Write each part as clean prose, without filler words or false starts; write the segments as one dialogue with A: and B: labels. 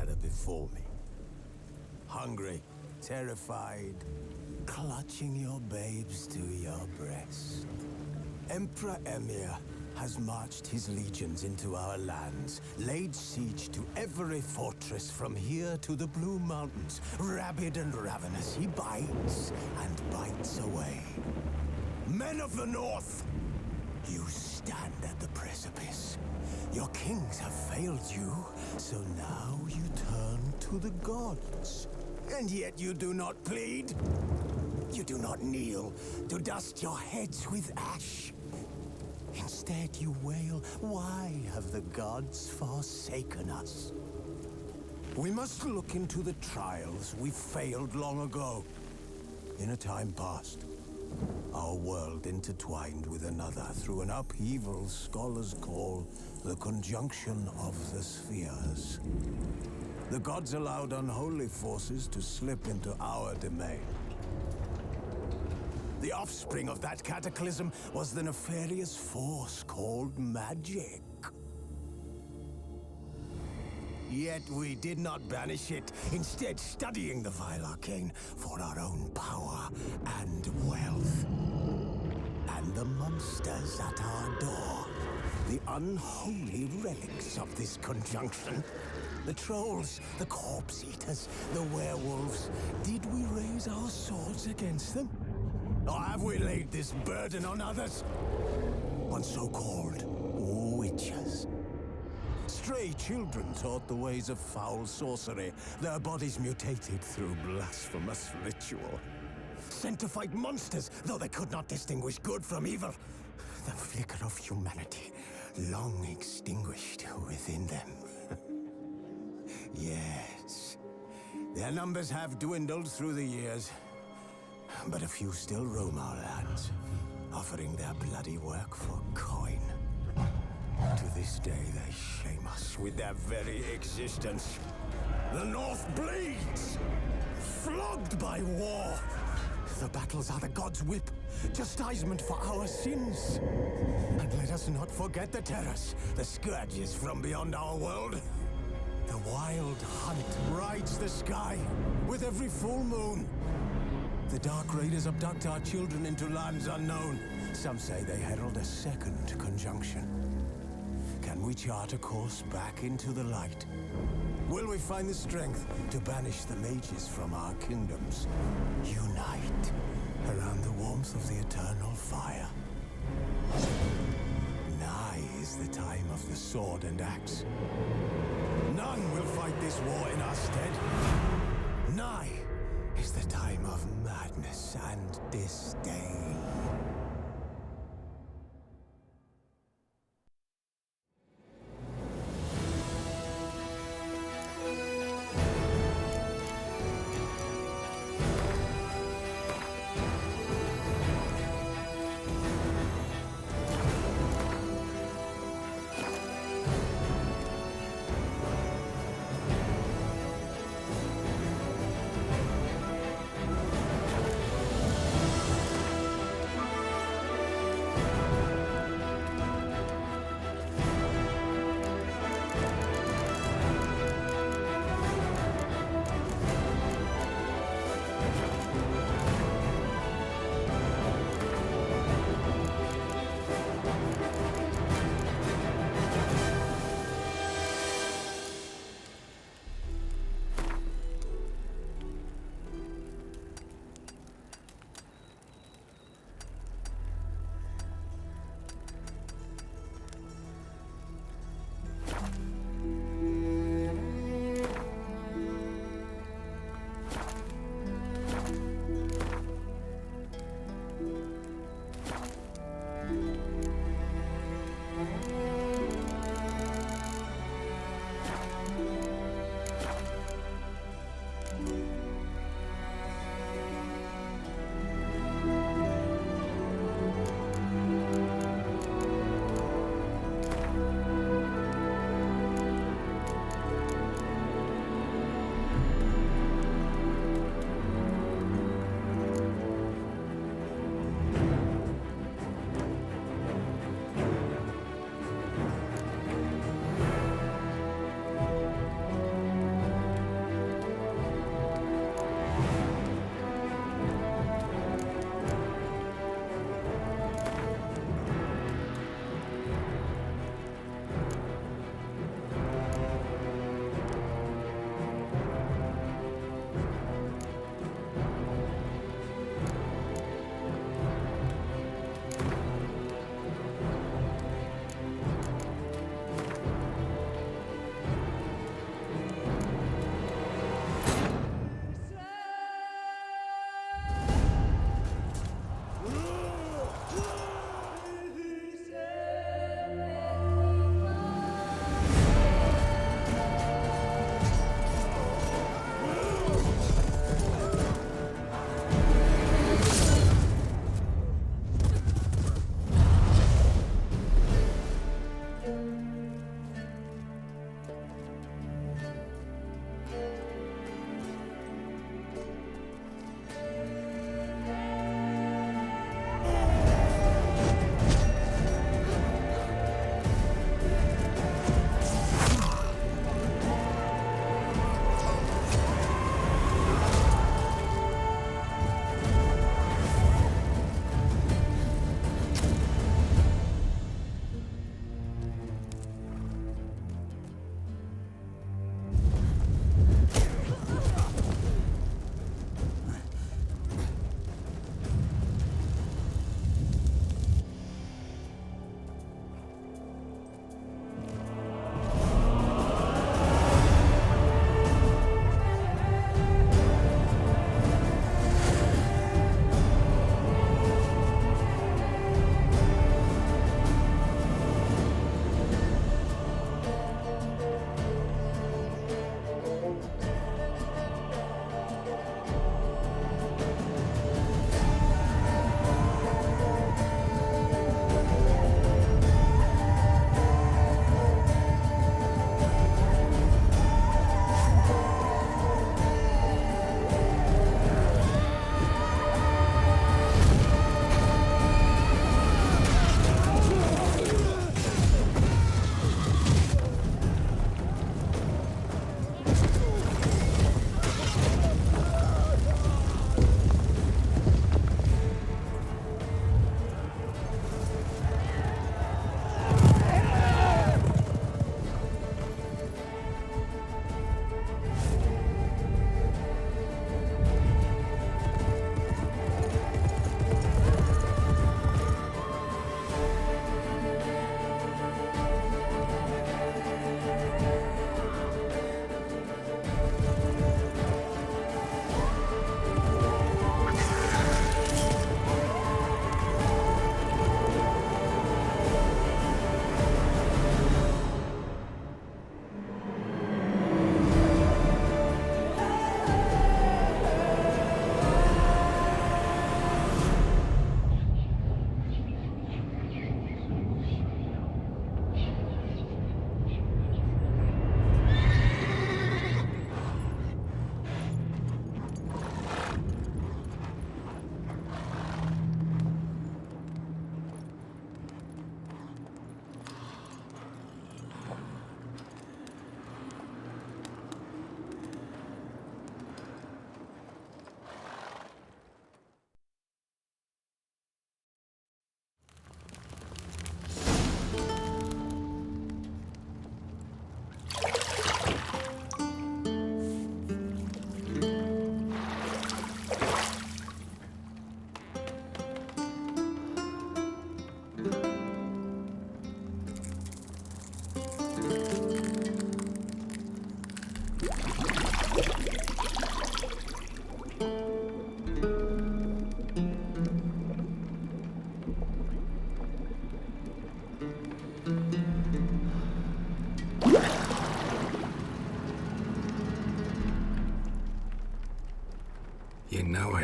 A: gather before me. Hungry, terrified, clutching your babes to your breast. Emperor Emir has marched his legions into our lands, laid siege to every fortress from here to the Blue Mountains. Rabid and ravenous, he bites and bites away. Men of the North, you stand at the precipice. Your kings have failed you, so now you turn to the gods. And yet you do not plead. You do not kneel to dust your heads with ash. Instead you wail, why have the gods forsaken us? We must look into the trials we failed long ago. In a time past, our world intertwined with another through an upheaval scholars call the conjunction of the spheres. The gods allowed unholy forces to slip into our domain. The offspring of that cataclysm was the nefarious force called magic. Yet we did not banish it, instead studying the vile arcane for our own power and wealth. And the monsters at our door, the unholy relics of this conjunction. The trolls, the corpse eaters, the werewolves. Did we raise our swords against them? Or have we laid this burden on others? On so-called witches. Stray children taught the ways of foul sorcery, their bodies mutated through blasphemous ritual. Sent to fight monsters, though they could not distinguish good from evil. The flicker of humanity, long extinguished within them. Yes, their numbers have dwindled through the years. But a few still roam our lands, offering their bloody work for coin. To this day, they shame us with their very existence. The North bleeds, flogged by war. The battles are the gods' whip, chastisement for our sins. And let us not forget the terrors, the scourges from beyond our world. The wild hunt rides the sky with every full moon. The Dark Raiders abduct our children into lands unknown. Some say they herald a second conjunction. Can we chart a course back into the light? Will we find the strength to banish the mages from our kingdoms? Unite around the warmth of the eternal fire. Nigh is the time of the sword and axe. None will fight this war in our stead. Nigh is the time of madness and disdain.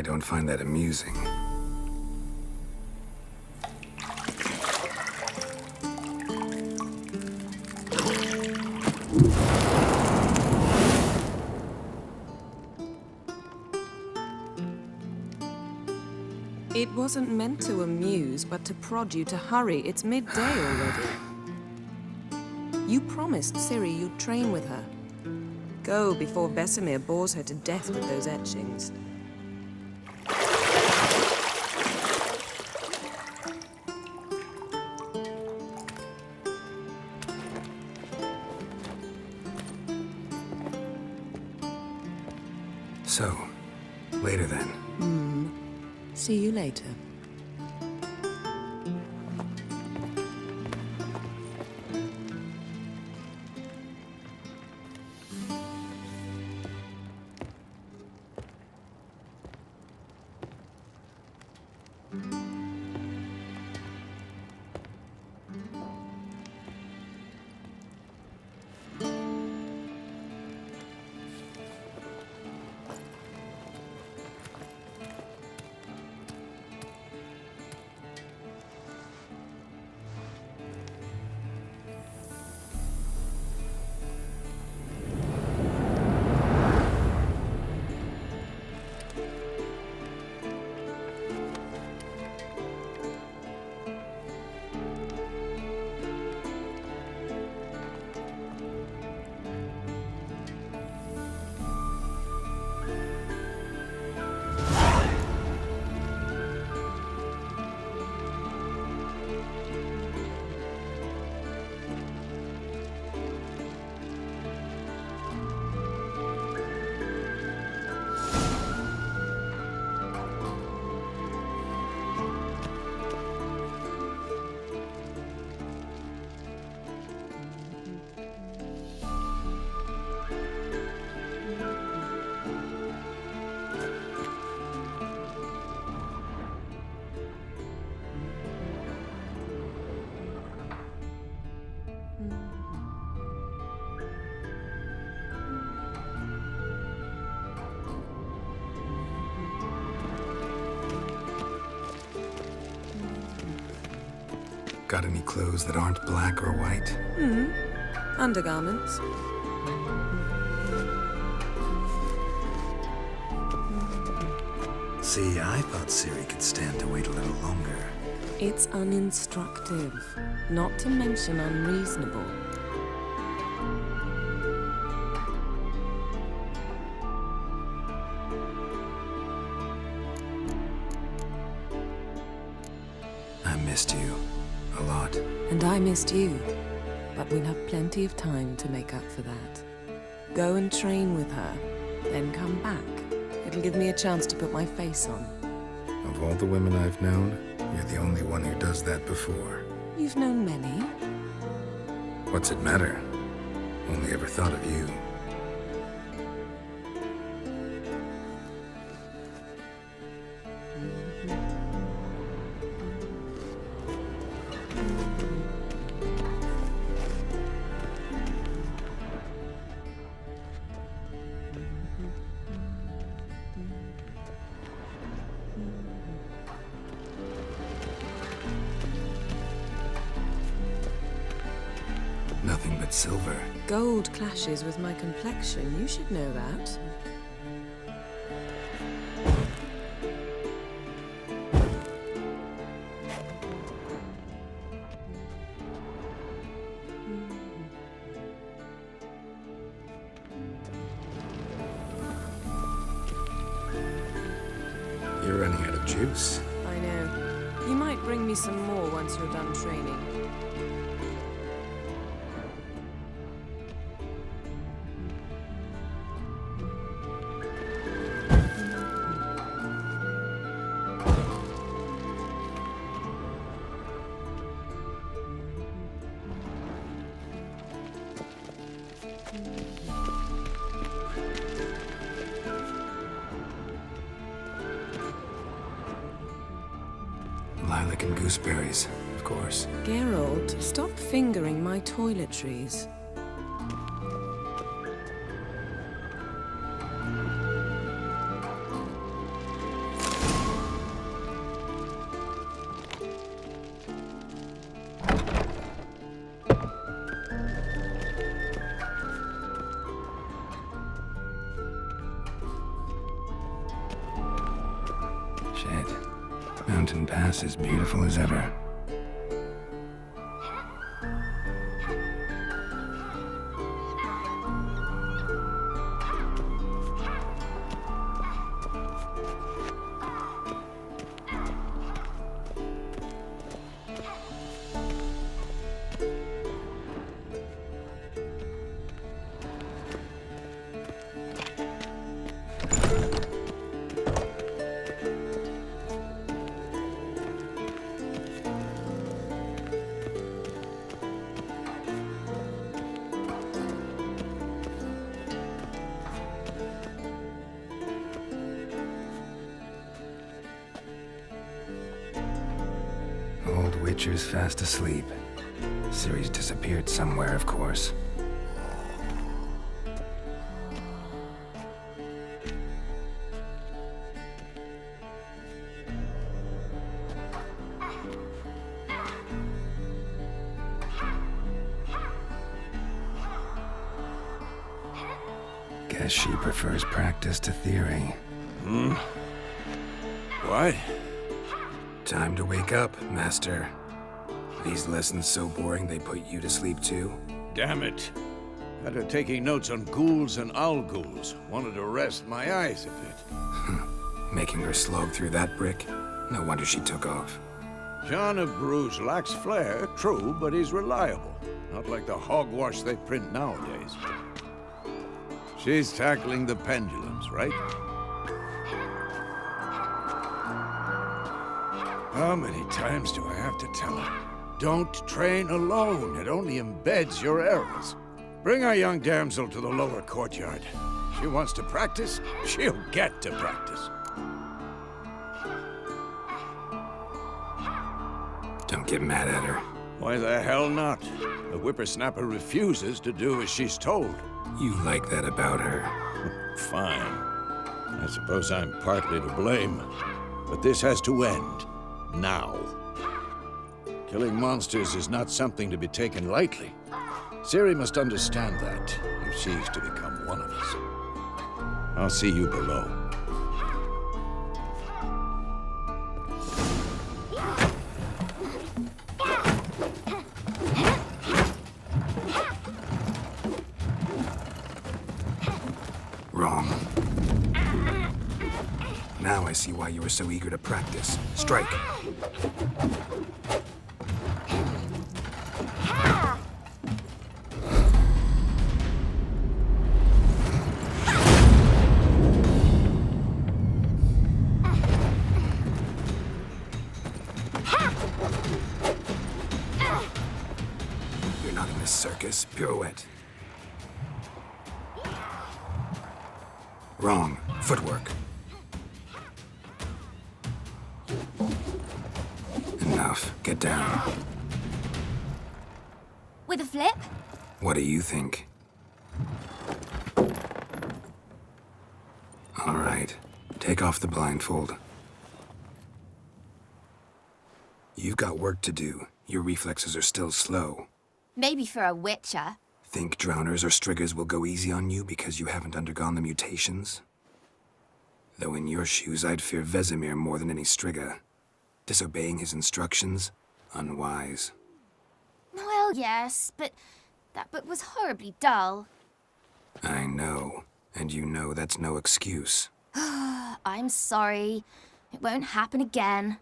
B: I don't find that amusing.
C: It wasn't meant to amuse, but to prod you to hurry. It's midday already. You promised Ciri you'd train with her. Go before Vesemir bores her to death with those etchings.
B: So, later then.
C: See you later.
B: Got any clothes that aren't black or white?
C: Undergarments.
B: See, I thought Ciri could stand to wait a little longer.
C: It's uninstructive, not to mention unreasonable.
B: I missed you. A lot.
C: And I missed you. But we'll have plenty of time to make up for that. Go and train with her, then come back. It'll give me a chance to put my face on.
B: Of all the women I've known, you're the only one who does that before.
C: You've known many.
B: What's it matter? Only ever thought of you. Nothing but silver.
C: Gold clashes with my complexion. You should know that.
B: You're running out of juice.
C: I know. You might bring me some more once you're done training.
B: Lilac and gooseberries, of course.
C: Geralt, stop fingering my toiletries.
B: Mountain Pass is beautiful as ever. Old Witcher's fast asleep. Ciri's disappeared somewhere, of course. Guess she prefers practice to theory.
D: What?
B: Time to wake up, Master. These lessons so boring they put you to sleep too?
D: Damn it. Had her taking notes on ghouls and owl ghouls. Wanted to rest my eyes a bit.
B: Making her slog through that brick? No wonder she took off.
D: John of Bruges lacks flair, true, but he's reliable. Not like the hogwash they print nowadays. She's tackling the pendulums, right? How many times do I have to tell her? Don't train alone. It only embeds your errors. Bring our young damsel to the lower courtyard. She wants to practice, she'll get to practice.
B: Don't get mad at her.
D: Why the hell not? The whippersnapper refuses to do as she's told.
B: You like that about her.
D: Fine. I suppose I'm partly to blame. But this has to end. Now. Killing monsters is not something to be taken lightly. Ciri must understand that, if she's to become one of us. I'll see you below.
B: Wrong. Now I see why you were so eager to practice. Strike. You're not in this circus. Pirouette. Wrong. Footwork. Enough. Get down.
E: With a flip?
B: What do you think? All right. Take off the blindfold. You've got work to do. Your reflexes are still slow.
E: Maybe for a witcher.
B: Think drowners or striggers will go easy on you because you haven't undergone the mutations? Though in your shoes, I'd fear Vesemir more than any strigger. Disobeying his instructions? Unwise.
E: Well, yes, but that book was horribly dull.
B: I know. And you know that's no excuse.
E: I'm sorry. It won't happen again.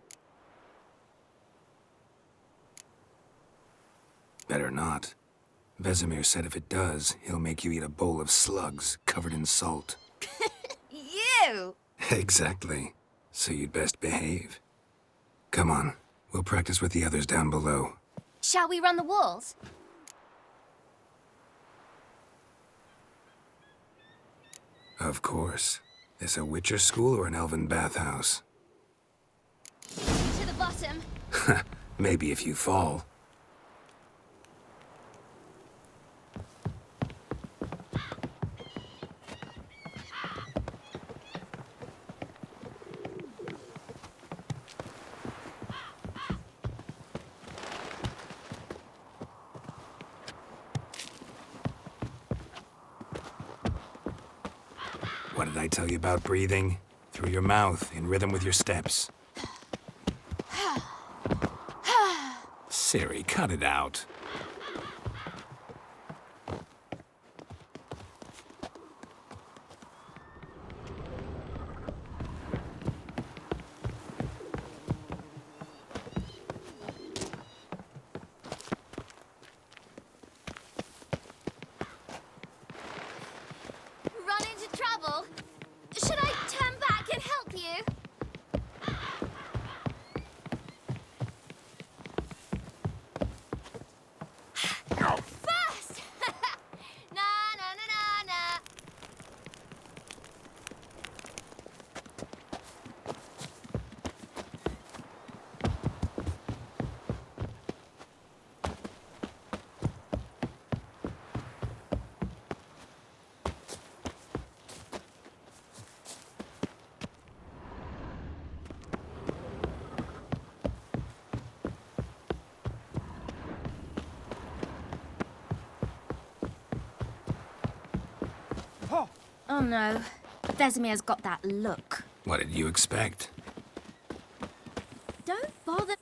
B: Better not. Vesemir said if it does, he'll make you eat a bowl of slugs covered in salt.
E: You!
B: Exactly. So you'd best behave. Come on. We'll practice with the others down below.
E: Shall we run the walls?
B: Of course. This a Witcher school or an elven bathhouse?
E: To the bottom.
B: Maybe if you fall. What did I tell you about breathing? Through your mouth, in rhythm with your steps. Ciri, cut it out.
E: Run into trouble? Should I turn back and help you? First! Na na na na na. Oh no, Vesemir's got that look.
B: What did you expect?
E: Don't bother.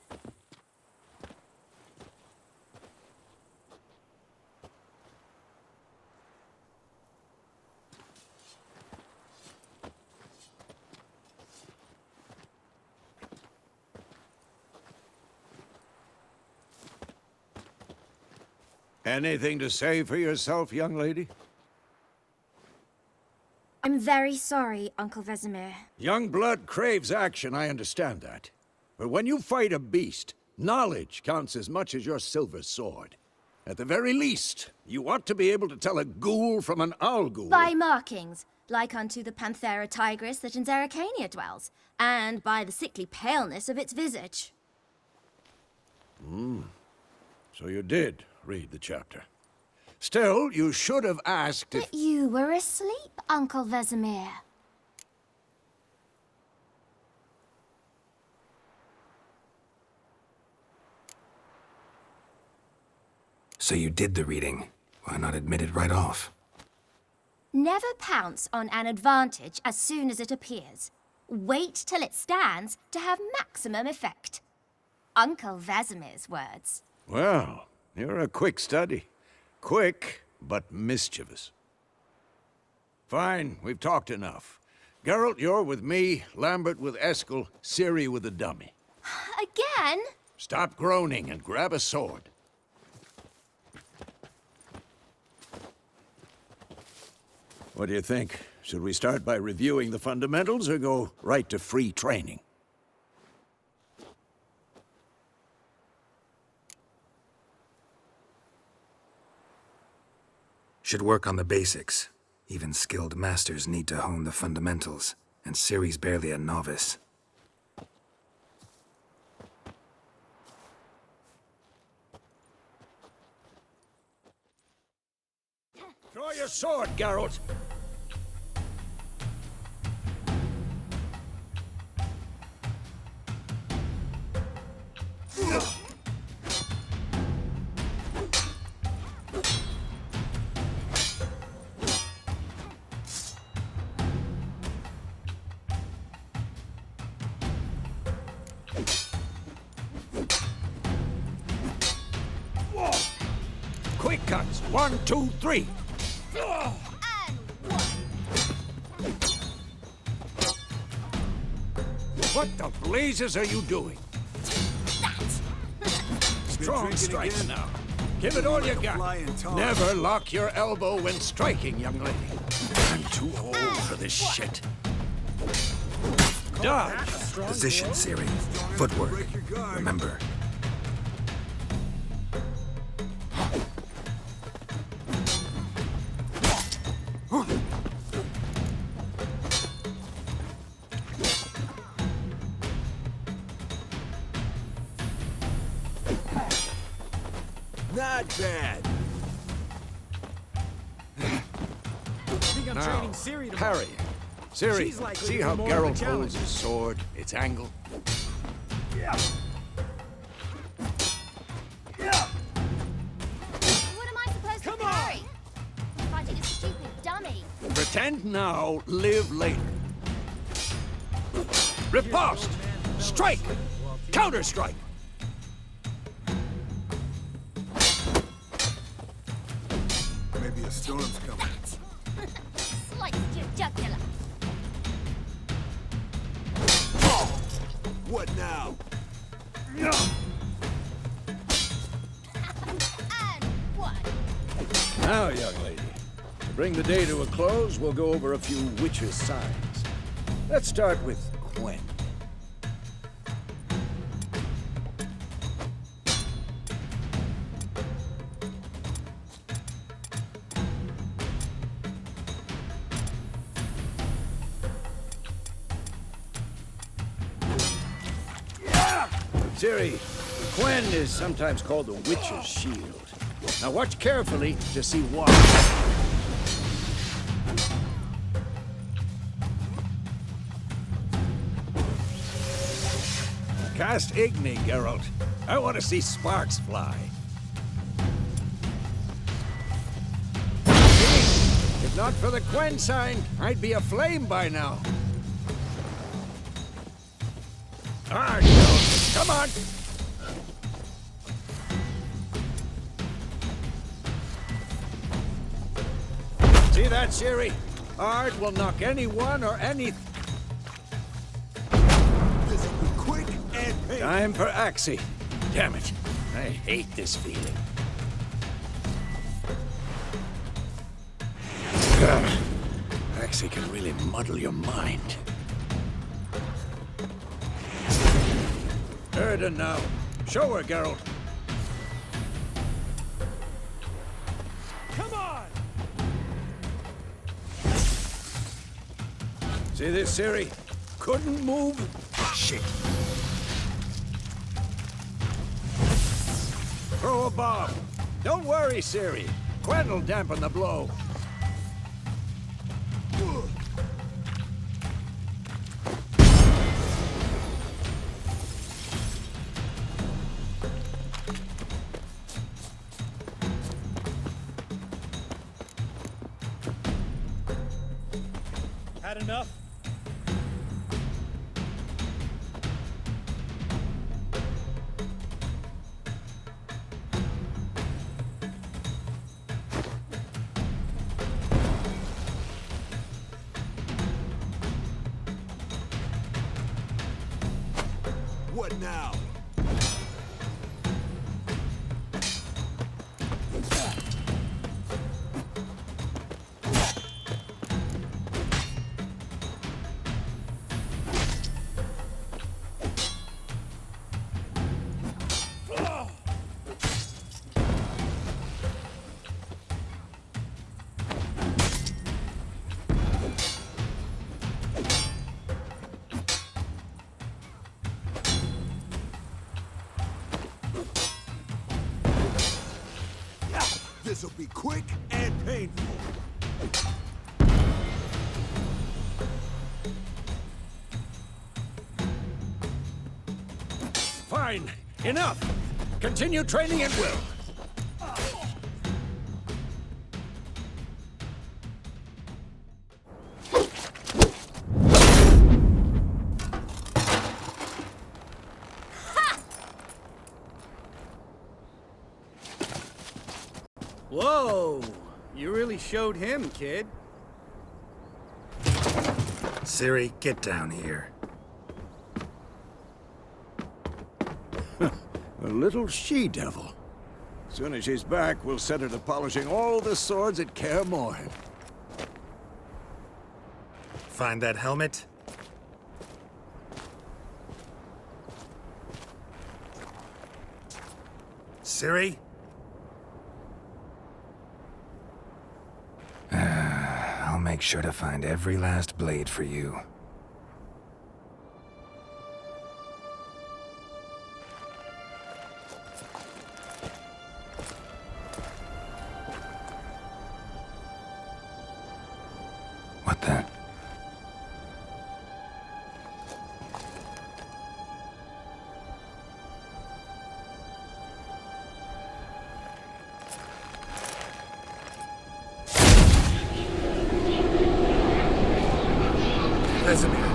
D: Anything to say for yourself, young lady?
E: I'm very sorry, Uncle Vesemir.
D: Young blood craves action, I understand that. But when you fight a beast, knowledge counts as much as your silver sword. At the very least, you ought to be able to tell a ghoul from an owl ghoul.
E: By markings, like unto the Panthera tigris that in Zerrikania dwells, and by the sickly paleness of its visage.
D: So you did read the chapter. Still, you should have asked if...
E: But you were asleep, Uncle Vesemir.
B: So you did the reading. Why not admit it right off?
E: Never pounce on an advantage as soon as it appears. Wait till it stands to have maximum effect. Uncle Vesemir's words.
D: Well, you're a quick study. Quick, but mischievous. Fine, we've talked enough. Geralt, you're with me, Lambert with Eskel, Ciri with the dummy.
E: Again?
D: Stop groaning and grab a sword. What do you think? Should we start by reviewing the fundamentals or go right to free training?
B: Should work on the basics. Even skilled masters need to hone the fundamentals, and Ciri's barely a novice.
D: Draw your sword, Geralt! Quick cuts! 1, 2, 3! What the blazes are you doing? Strong strikes now. Give it all you got. Never lock your elbow when striking, young lady. I'm too old for this shit. Dodge!
B: Position, Ciri. Footwork. Remember.
A: Not bad.
D: Now, parry. Ciri, see how Geralt holds his sword, its angle?
E: What am I supposed to parry? I'm fighting a stupid dummy.
D: Pretend now, live later. Riposte! Strike! Counter-strike!
F: Maybe a storm's coming.
E: Sliced your jugular.
F: What now?
E: And one.
D: Now, young lady, to bring the day to a close, we'll go over a few witches' signs. Let's start with Quen. Ciri, Quen is sometimes called the Witch's Shield. Now watch carefully to see why. Cast Igni, Geralt. I want to see sparks fly. See? If not for the Quen sign, I'd be aflame by now. Ah, Geralt, come on! See that, Ciri? Ard will knock anyone or anything.
F: This will be quick and painful.
D: Time for Axii. Damn it. I hate this feeling. Axii can really muddle your mind. Erden now. Show her, Geralt.
F: Come on!
D: See this, Ciri? Couldn't move.
F: Shit.
D: Throw a bomb. Don't worry, Ciri. Quen will dampen the blow.
G: Had enough?
F: What now? This'll be quick and painful.
D: Fine. Enough. Continue training at will.
G: Whoa! You really showed him, kid.
B: Ciri, get down here.
D: A little she-devil. As soon as she's back, we'll set her to polishing all the swords at Kaer Morhen.
B: Find that helmet? Ciri? I'll make sure to find every last blade for you. What the? Vesemir.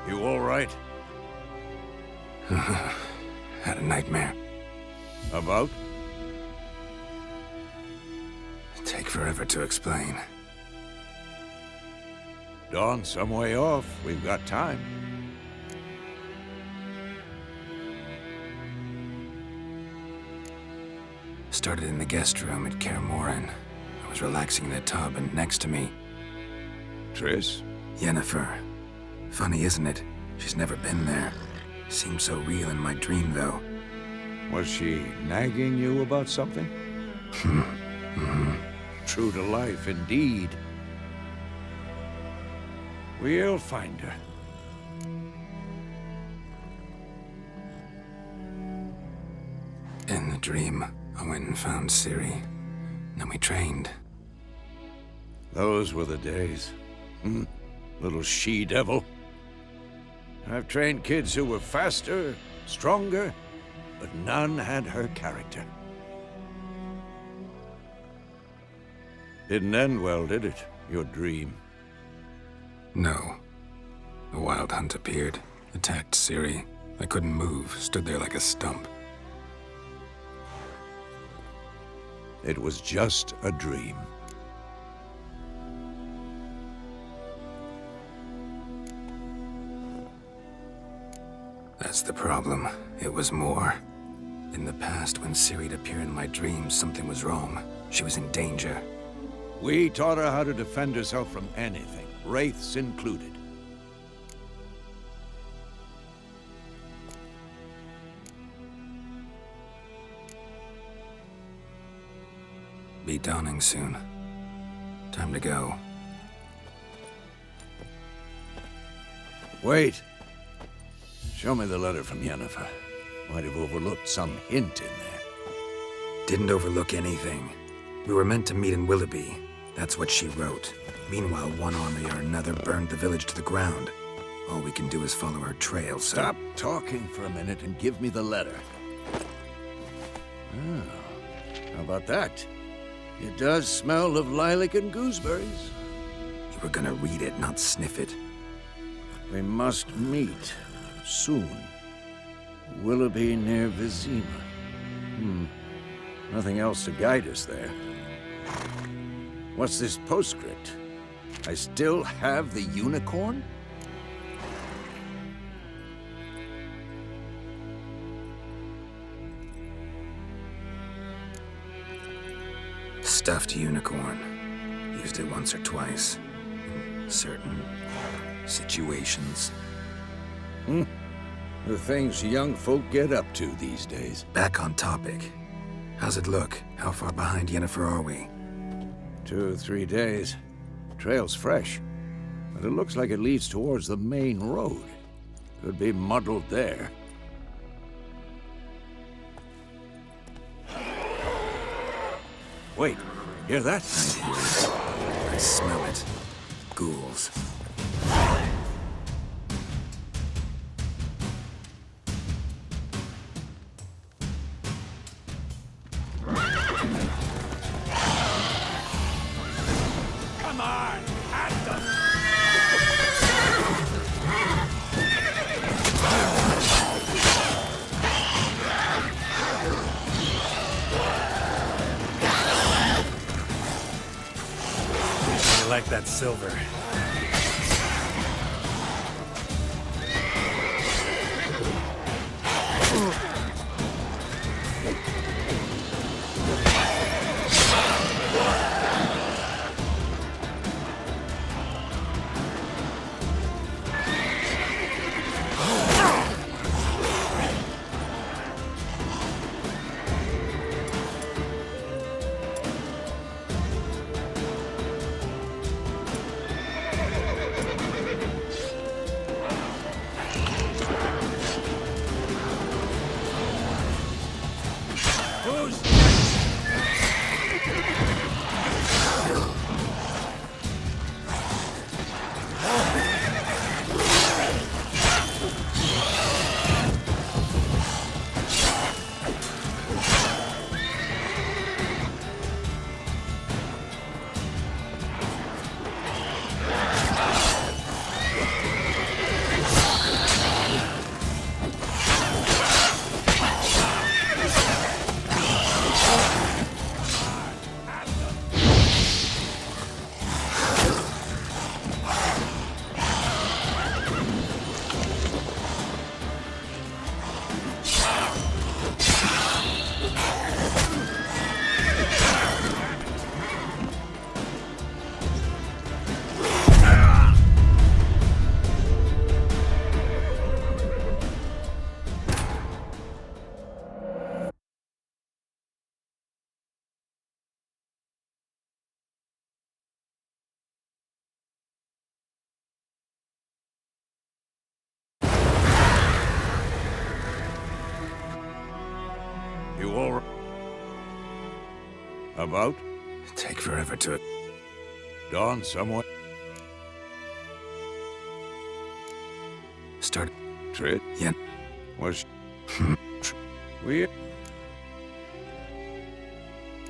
D: You all right?
B: Had a nightmare.
D: About?
B: Take forever to explain.
D: Dawn's some way off. We've got time.
B: Started in the guest room at Kaer Morhen. I was relaxing in a tub, and next to me,
D: Triss?
B: Yennefer. Funny, isn't it? She's never been there. Seemed so real in my dream, though.
D: Was she nagging you about something? True to life, indeed. We'll find her.
B: In the dream, I went and found Ciri. Then we trained.
D: Those were the days. Little she-devil. I've trained kids who were faster, stronger, but none had her character. Didn't end well, did it? Your dream?
B: No. The Wild Hunt appeared, attacked Ciri. I couldn't move, stood there like a stump.
D: It was just a dream.
B: That's the problem. It was more. In the past, when Ciri'd appear in my dreams, something was wrong. She was in danger.
D: We taught her how to defend herself from anything, wraiths included.
B: Be dawning soon. Time to go.
D: Wait. Show me the letter from Yennefer. Might have overlooked some hint in there.
B: Didn't overlook anything. We were meant to meet in Willoughby. That's what she wrote. Meanwhile, one army or another burned the village to the ground. All we can do is follow her trail, so...
D: Stop talking for a minute and give me the letter. How about that? It does smell of lilac and gooseberries.
B: You were gonna read it, not sniff it.
D: We must meet soon. Willoughby near Vizima. Nothing else to guide us there. What's this postscript? I still have the unicorn?
B: Stuffed unicorn. Used it once or twice. In certain situations.
D: The things young folk get up to these days.
B: Back on topic. How's it look? How far behind Yennefer are we?
D: 2 or 3 days. Trail's fresh, but it looks like it leads towards the main road. Could be muddled there. Wait, hear that?
B: I smell it. Ghouls.
F: Come on, at them!
H: I like that silver.
D: About?
B: Take forever to...
D: Dawn somewhat.
B: Start...
D: Trit?
B: Yeah.
D: Was... we...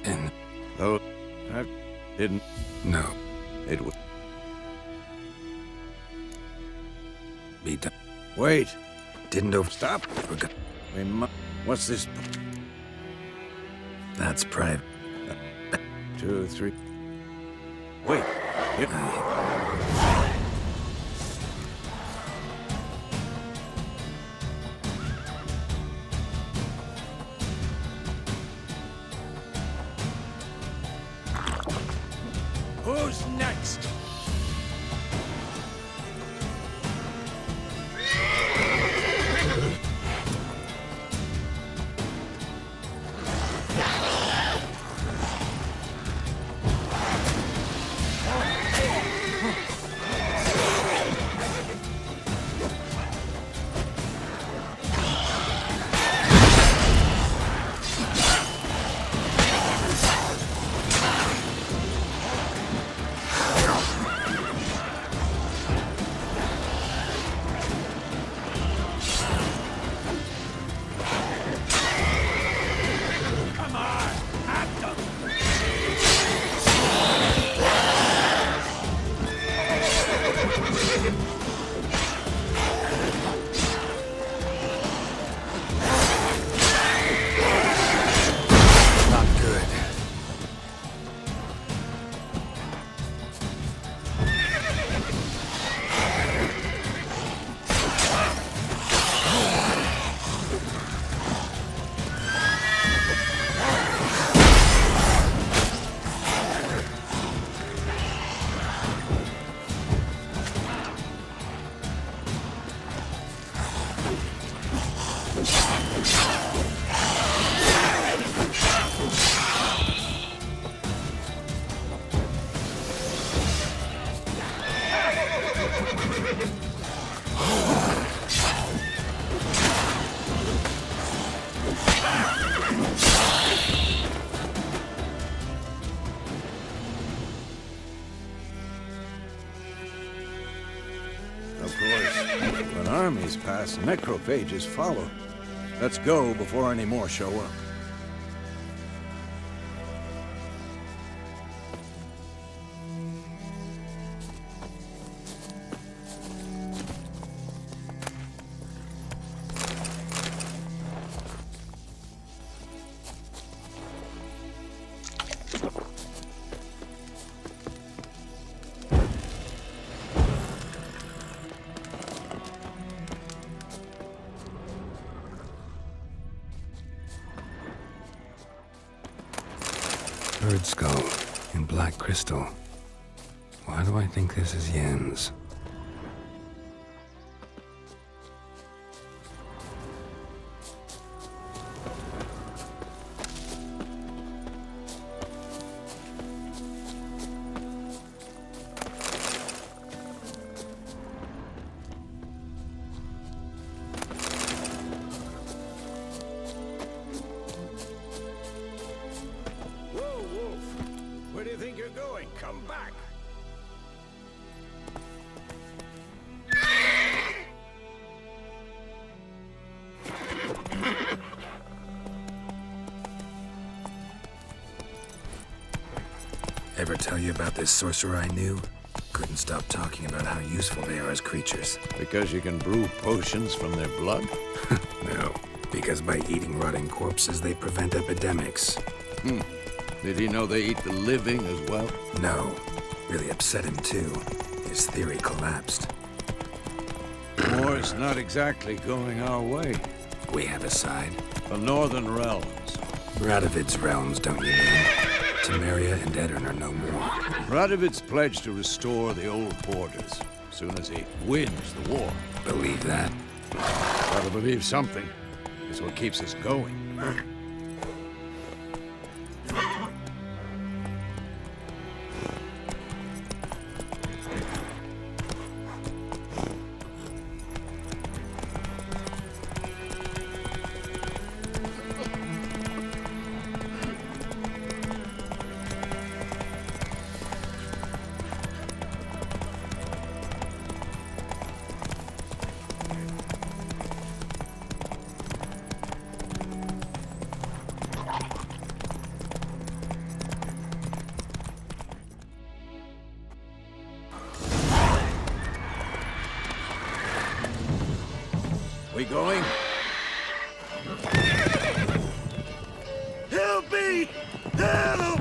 B: And...
D: Though... I didn't...
B: No.
D: It would...
B: Be done.
D: Wait!
B: Didn't over...
D: Stop!
B: Forgot.
D: We mu... What's this?
B: That's private.
D: 2, 3... Wait! Yep.
F: Who's next? Come on, at them!
B: Not good.
D: Of course, when armies pass, necrophages follow. Let's go before any more show up.
B: Bird skull in black crystal. Why do I think this is Yen's?
D: Whoa, Wolf! Where do you think you're going? Come back!
B: Ever tell you about this sorcerer I knew? Couldn't stop talking about how useful they are as creatures.
D: Because you can brew potions from their blood?
B: No, because by eating rotting corpses, they prevent epidemics.
D: Did he know they eat the living as well?
B: No, really upset him too. His theory collapsed.
D: War's not exactly going our way.
B: We have a side.
D: The Northern Realms.
B: Radovid's realms, don't you mean? Temeria and Edirn are no more.
D: Radovid's pledged to restore the old borders as soon as he wins the war.
B: Believe that?
D: Gotta believe something. It's what keeps us going. We going?
F: Help me! Help!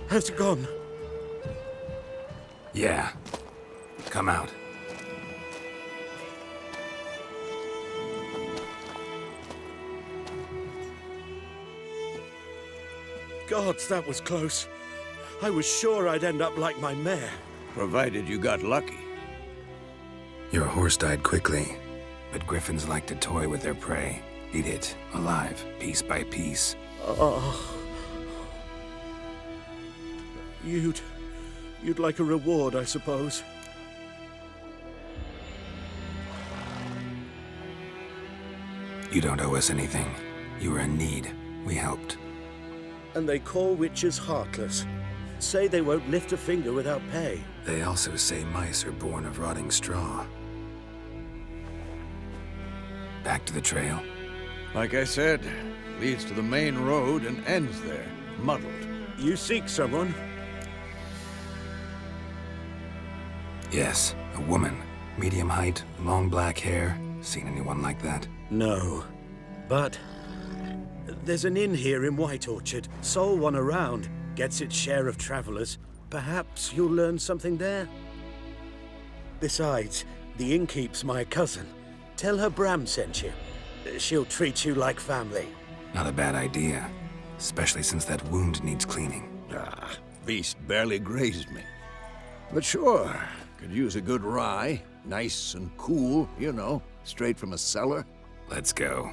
F: Has it gone?
B: Yeah. Come out.
F: Gods, that was close. I was sure I'd end up like my mare.
D: Provided you got lucky.
B: Your horse died quickly, but griffins like to toy with their prey. Eat it, alive, piece by piece.
F: Oh. You'd like a reward, I suppose.
B: You don't owe us anything. You were in need. We helped.
F: And they call witches heartless. Say they won't lift a finger without pay.
B: They also say mice are born of rotting straw. Back to the trail.
D: Like I said, leads to the main road and ends there, muddled.
F: You seek someone?
B: Yes, a woman. Medium height, long black hair. Seen anyone like that?
F: No. But there's an inn here in White Orchard. Sole one around. Gets its share of travelers. Perhaps you'll learn something there? Besides, the innkeep's my cousin. Tell her Bram sent you. She'll treat you like family.
B: Not a bad idea. Especially since that wound needs cleaning.
D: Ah, beast barely grazed me. But sure, could use a good rye. Nice and cool, you know, straight from a cellar.
B: Let's go.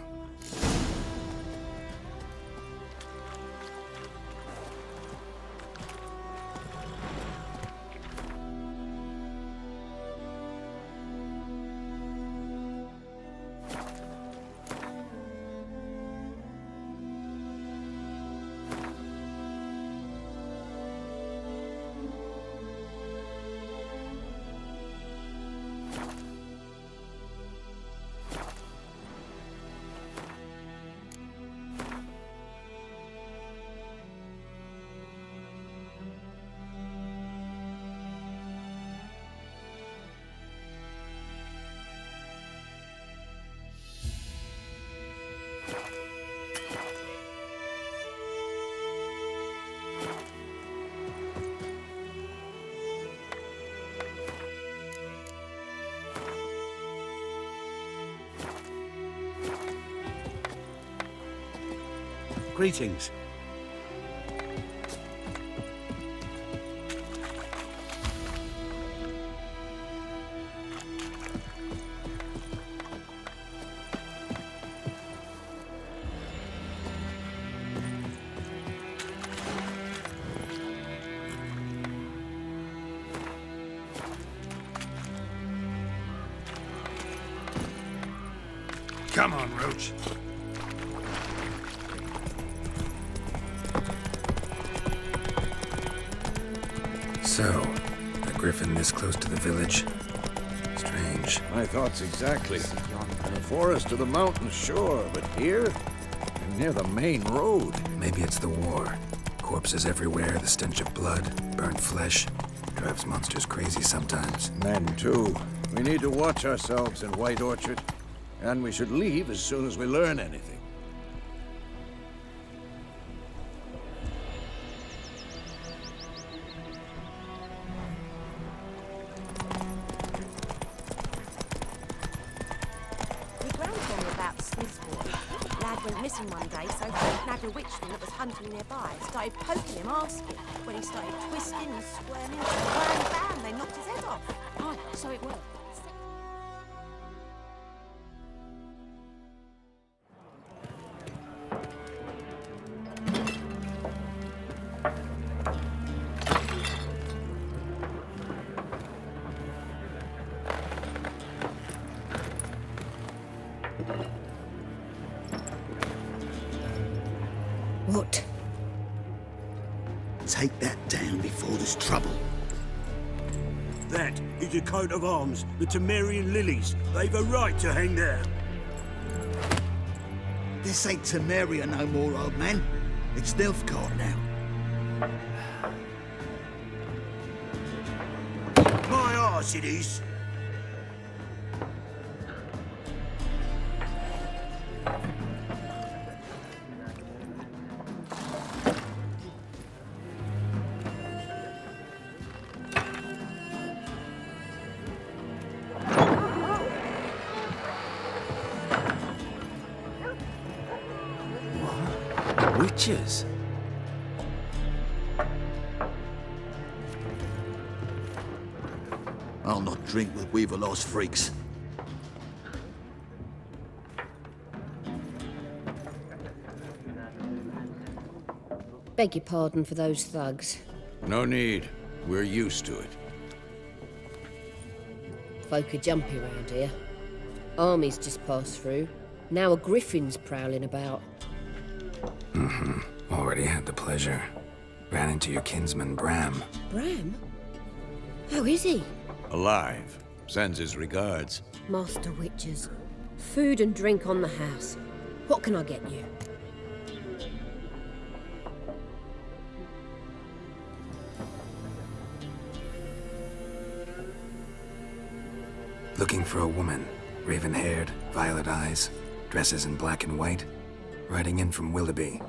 F: Greetings.
H: Come on, Roach.
B: So, a griffin this close to the village? Strange.
D: My thoughts exactly. The forest or the mountains, sure, but here? And near the main road.
B: Maybe it's the war. Corpses everywhere, the stench of blood, burnt flesh. Drives monsters crazy sometimes.
D: Men, too. We need to watch ourselves in White Orchard. And we should leave as soon as we learn anything.
I: We ground one about Smith's boy. Lad went missing one day, so folk snagged a witchman that was hunting nearby. Started poking him, asking. When he started twisting and squirming, wham, bam, they knocked his head off. Oh, so it worked.
J: What?
K: Take that down before there's trouble.
F: That is a coat of arms, the Temerian lilies. They've a right to hang there.
K: This ain't Temeria no more, old man. It's Nilfgaard now.
F: My arse it is.
A: Witches?
K: I'll not drink with Weaverlaw's freaks.
J: Beg your pardon for those thugs.
D: No need. We're used to it.
J: Folk are jumpy round here. Armies just passed through. Now a griffin's prowling about.
B: Already had the pleasure. Ran into your kinsman, Bram.
J: Bram? How is he?
D: Alive. Sends his regards.
J: Master Witches. Food and drink on the house. What can I get you?
B: Looking for a woman. Raven-haired, violet eyes, dresses in black and white. Riding in from Willoughby.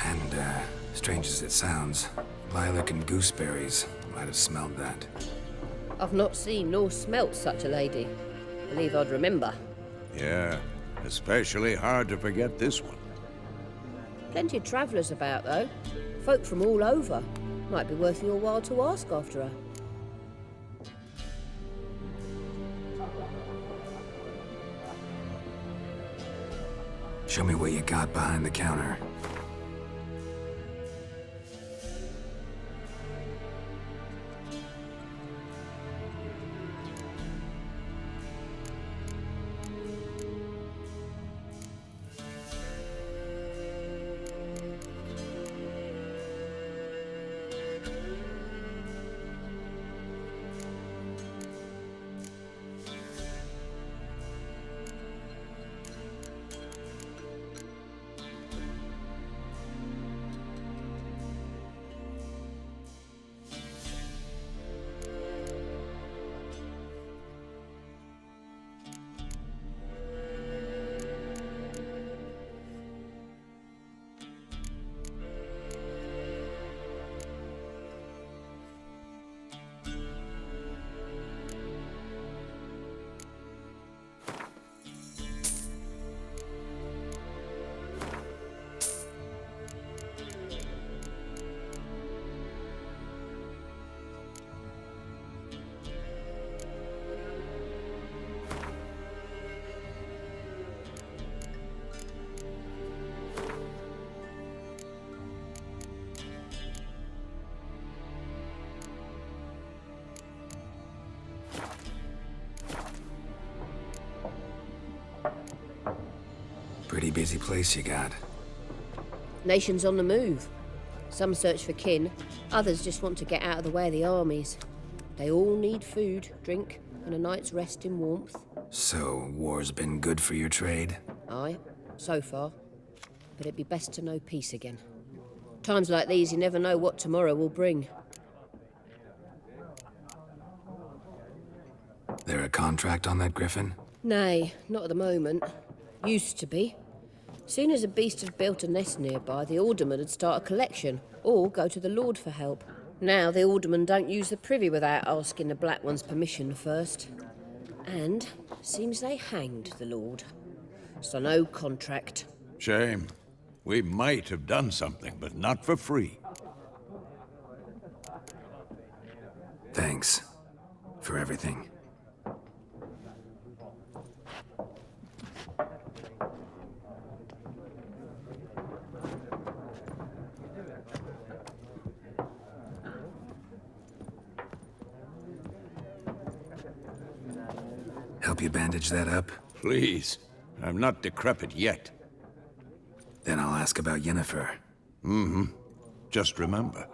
B: And, strange as it sounds, lilac and gooseberries. Might have smelled that.
J: I've not seen nor smelt such a lady. Believe I'd remember.
D: Yeah, especially hard to forget this one.
J: Plenty of travellers about, though. Folk from all over. Might be worth your while to ask after her.
B: Show me what you got behind the counter. Pretty busy place you got.
J: Nations on the move. Some search for kin, others just want to get out of the way of the armies. They all need food, drink, and a night's rest in warmth.
B: So, war's been good for your trade?
J: Aye, so far. But it'd be best to know peace again. Times like these, you never know what tomorrow will bring.
B: There a contract on that griffin?
J: Nay, not at the moment. Used to be. Soon as a beast had built a nest nearby, the alderman would start a collection, or go to the Lord for help. Now the aldermen don't use the privy without asking the Black One's permission first. And seems they hanged the Lord. So no contract.
D: Shame. We might have done something, but not for free.
B: Thanks for everything. Help you bandage that up?
D: Please. I'm not decrepit yet.
B: Then I'll ask about Yennefer.
D: Mm-hmm. Just remember,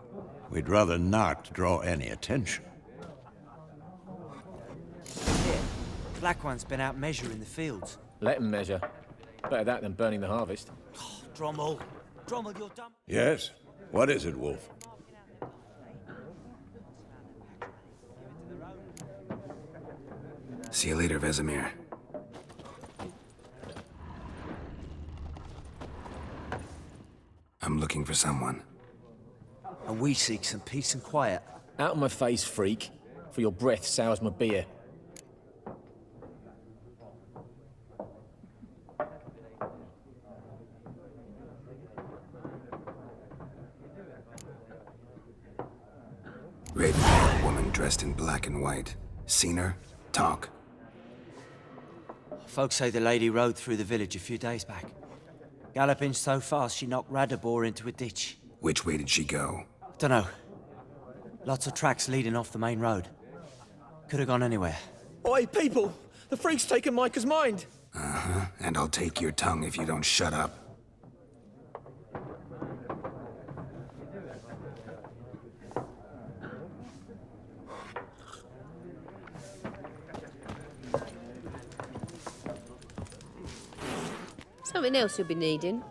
D: we'd rather not draw any attention.
L: Here, Black One's been out measuring the fields.
M: Let him measure. Better that than burning the harvest.
L: Oh, Drommel, you're dumb.
D: Yes? What is it, Wolf?
B: See you later, Vesemir. I'm looking for someone.
L: And we seek some peace and quiet.
M: Out of my face, freak. For your breath sours my beer.
B: Raven-haired woman dressed in black and white. Seen her? Talk.
L: Folks say the lady rode through the village a few days back. Galloping so fast she knocked Radabor into a ditch.
B: Which way did she go?
L: Dunno. Lots of tracks leading off the main road. Could have gone anywhere.
N: Oi, people! The freak's taken Micah's mind!
B: Uh-huh. And I'll take your tongue if you don't shut up.
J: Something else you'll be needing.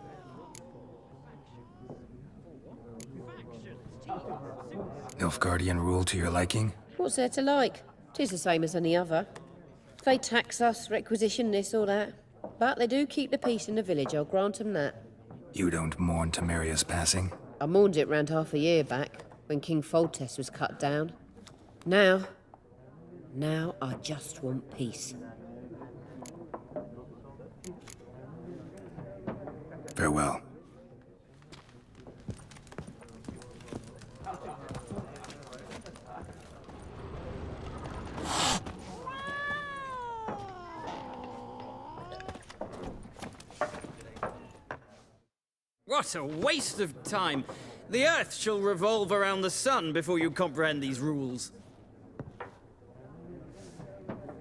B: Nilfgaardian rule to your liking?
J: What's there to like? 'Tis the same as any other. They tax us, requisition this or that. But they do keep the peace in the village, I'll grant 'em that.
B: You don't mourn Temeria's passing?
J: I mourned it round half a year back, when King Foltest was cut down. Now I just want peace.
B: Farewell.
G: What a waste of time! The Earth shall revolve around the sun before you comprehend these rules.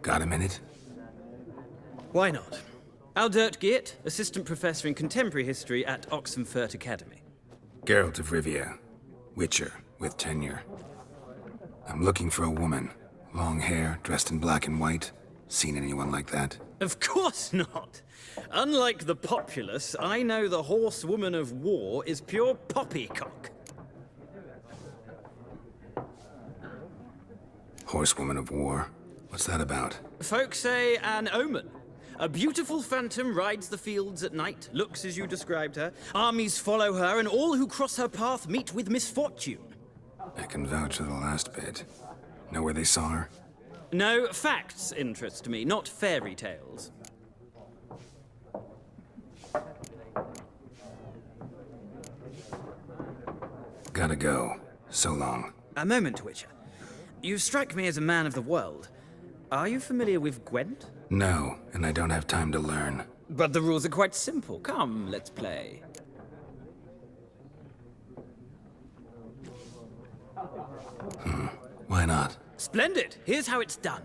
B: Got a minute?
G: Why not? Aldert Geert, Assistant Professor in Contemporary History at Oxenfurt Academy.
B: Geralt of Rivia. Witcher, with tenure. I'm looking for a woman. Long hair, dressed in black and white. Seen anyone like that?
G: Of course not! Unlike the populace, I know the horsewoman of war is pure poppycock.
B: Horsewoman of war? What's that about?
G: Folk say an omen. A beautiful phantom rides the fields at night, looks as you described her. Armies follow her, and all who cross her path meet with misfortune.
B: I can vouch for the last bit. Know where they saw her?
G: No, facts interest me, not fairy tales.
B: Gotta go. So long.
G: A moment, Witcher. You strike me as a man of the world. Are you familiar with Gwent?
B: No, and I don't have time to learn.
G: But the rules are quite simple. Come, let's play.
B: Why not?
G: Splendid! Here's how it's done.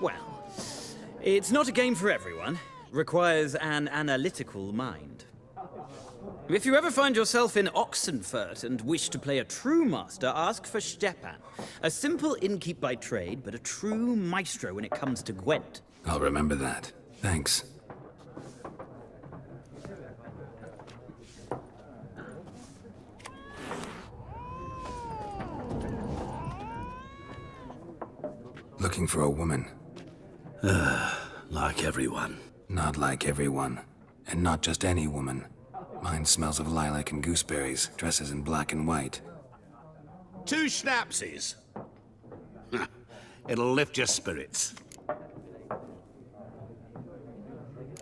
G: Well, it's not a game for everyone. Requires an analytical mind. If you ever find yourself in Oxenfurt and wish to play a true master, ask for Stepan. A simple innkeep by trade, but a true maestro when it comes to Gwent.
B: I'll remember that. Thanks. Looking for a woman.
F: Like everyone.
B: Not like everyone. And not just any woman. Mine smells of lilac and gooseberries, dresses in black and white.
O: 2 schnapsies. It'll lift your spirits.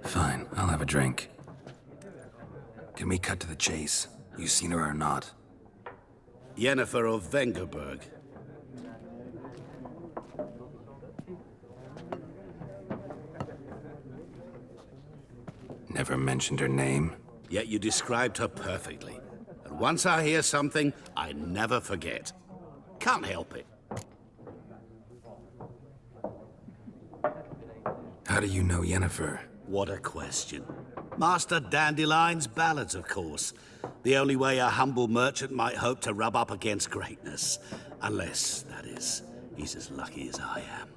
B: Fine, I'll have a drink. Can we cut to the chase? You seen her or not?
O: Yennefer of Vengerberg.
B: Never mentioned her name?
O: Yet you described her perfectly. And once I hear something, I never forget. Can't help it.
B: How do you know Yennefer?
O: What a question. Master Dandelion's ballads, of course. The only way a humble merchant might hope to rub up against greatness. Unless, that is, he's as lucky as I am.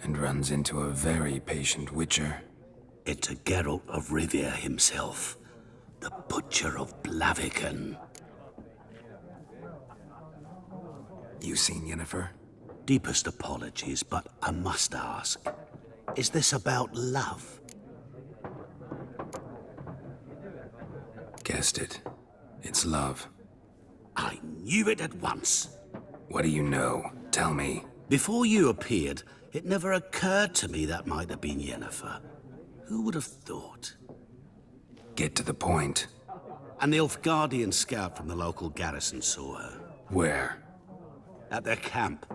B: And runs into a very patient witcher.
O: Into Geralt of Rivia himself. The Butcher of Blaviken.
B: You seen Yennefer?
O: Deepest apologies, but I must ask. Is this about love?
B: Guessed it. It's love.
O: I knew it at once.
B: What do you know? Tell me.
O: Before you appeared, it never occurred to me that might have been Yennefer. Who would have thought?
B: Get to the point.
O: An Nilfgaardian scout from the local garrison saw her.
B: Where?
O: At their camp.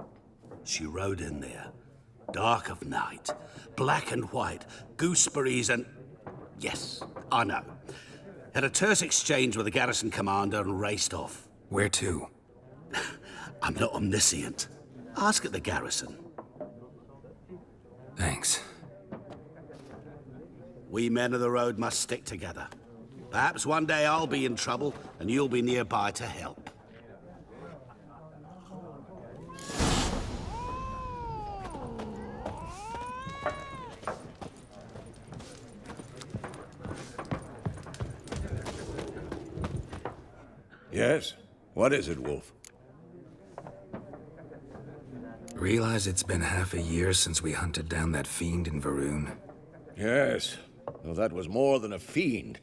O: She rode in there. Dark of night. Black and white. Gooseberries and... Yes, I know. Had a terse exchange with the garrison commander and raced off.
B: Where to?
O: I'm not omniscient. Ask at the garrison.
B: Thanks.
O: We men of the road must stick together. Perhaps one day I'll be in trouble and you'll be nearby to help.
D: Yes? What is it, Wolf?
B: Realize it's been half a year since we hunted down that fiend in Varun?
D: Yes. Though that was more than a fiend.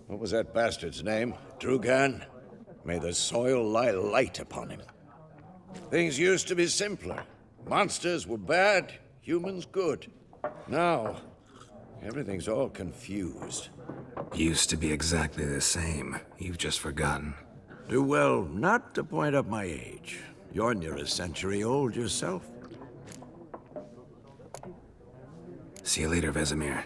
D: What was that bastard's name? Drugan? May the soil lie light upon him. Things used to be simpler. Monsters were bad, humans good. Now, everything's all confused.
B: Used to be exactly the same. You've just forgotten.
D: Do well not to point up my age. You're near a century old yourself.
B: See you later, Vesemir.